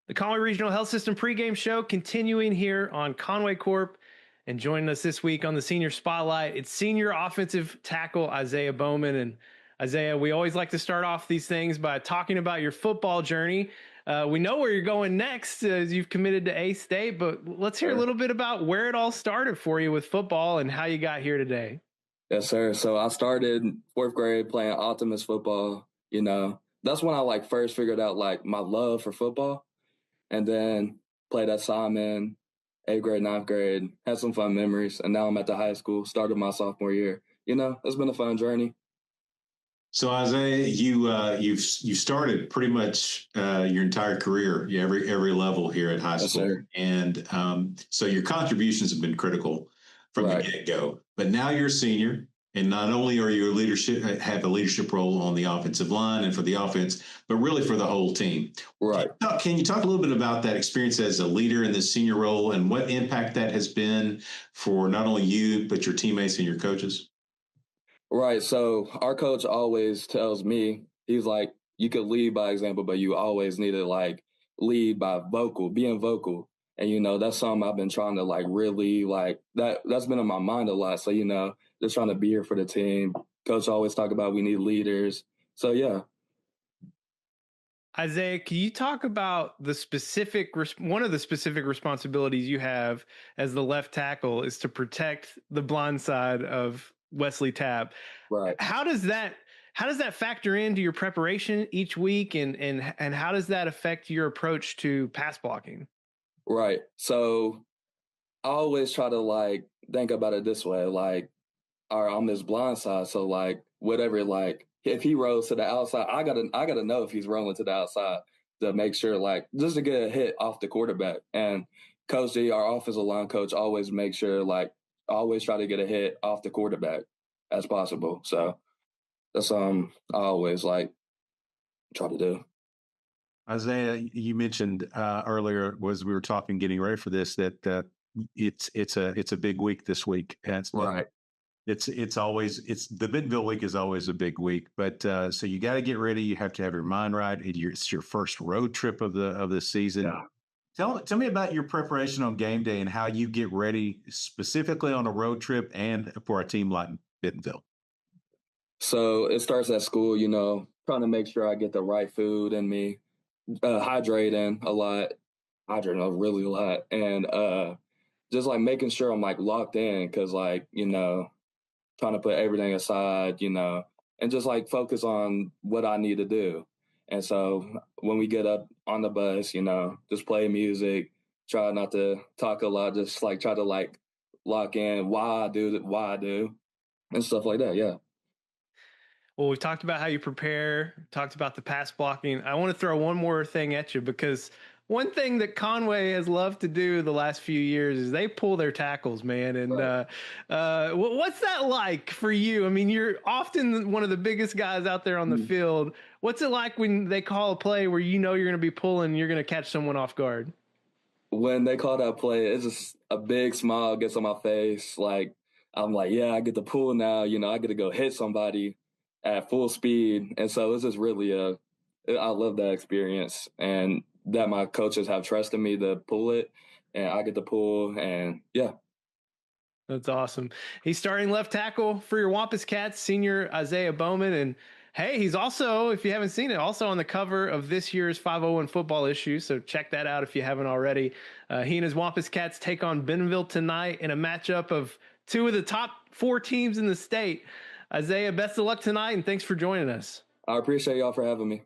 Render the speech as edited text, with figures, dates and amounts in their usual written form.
The Conway Regional Health System pregame show continuing here on Conway Corp. And joining us this week on the Senior Spotlight, it's senior offensive tackle Isaiah Bowman. And Isaiah, we always like to start off these things by talking about your football journey. We know where you're going next as you've committed to A-State, but let's hear a little bit about where it all started for you with football and how you got here today. Yes, sir. So I started fourth grade playing Optimist football. That's when I first figured out my love for football. And then played at Simon, 8th grade, 9th grade, had some fun memories. And now I'm at the high school, started my sophomore year. It's been a fun journey. So Isaiah, you started pretty much your entire career, every level here at high school. Sir. And so your contributions have been critical from the get-go. But now you're a senior. And not only are you have a leadership role on the offensive line and for the offense, but really for the whole team. Right. Can you talk a little bit about that experience as a leader in this senior role and what impact that has been for not only you, but your teammates and your coaches? Right. So our coach always tells me, he's like, you could lead by example, but you always need to lead by being vocal. And, that's something I've been trying to really that's been in my mind a lot. So, just trying to be here for the team. Coach always talk about we need leaders. So, yeah. Isaiah, can you talk about one of the specific responsibilities you have as the left tackle is to protect the blind side of Wesley Tabb. Right. How does that factor into your preparation each week and how does that affect your approach to pass blocking? Right. So I always try to think about it this way, all right, I'm this blind side. So whatever, if he rolls to the outside, I gotta know if he's rolling to the outside to make sure just to get a hit off the quarterback. And Coach G, our offensive line coach, always make sure always try to get a hit off the quarterback as possible. So that's I always try to do. Isaiah, you mentioned earlier as we were talking, getting ready for this, that it's a big week this week. And right. It's the Bentonville week is always a big week, but so you got to get ready. You have to have your mind right. It's your first road trip of the season. Yeah. Tell me about your preparation on game day and how you get ready specifically on a road trip and for a team like Bentonville. So it starts at school, trying to make sure I get the right food in me, hydrating really a lot. And just making sure I'm locked in because trying to put everything aside, and just focus on what I need to do. And so when we get up on the bus, just play music, try not to talk a lot, just try to lock in why I do, and stuff like that. Yeah. Well, we've talked about how you prepare, talked about the pass blocking. I want to throw one more thing at you because one thing that Conway has loved to do the last few years is they pull their tackles, man. And right. What's that like for you? I mean, you're often one of the biggest guys out there on the field. What's it like when they call a play where you're going to be pulling and you're going to catch someone off guard? When they call that play, it's just a big smile gets on my face. I'm yeah, I get to pull now. I get to go hit somebody at full speed. And so it's just really I love that experience and that my coaches have trusted me to pull it and I get to pull and yeah. That's awesome. He's starting left tackle for your Wampus Cats, senior Isaiah Bowman. And hey, he's also, if you haven't seen it, also on the cover of this year's 501 football issue. So check that out if you haven't already. He and his Wampus Cats take on Bentonville tonight in a matchup of two of the top 4 teams in the state. Isaiah, best of luck tonight, and thanks for joining us. I appreciate y'all for having me.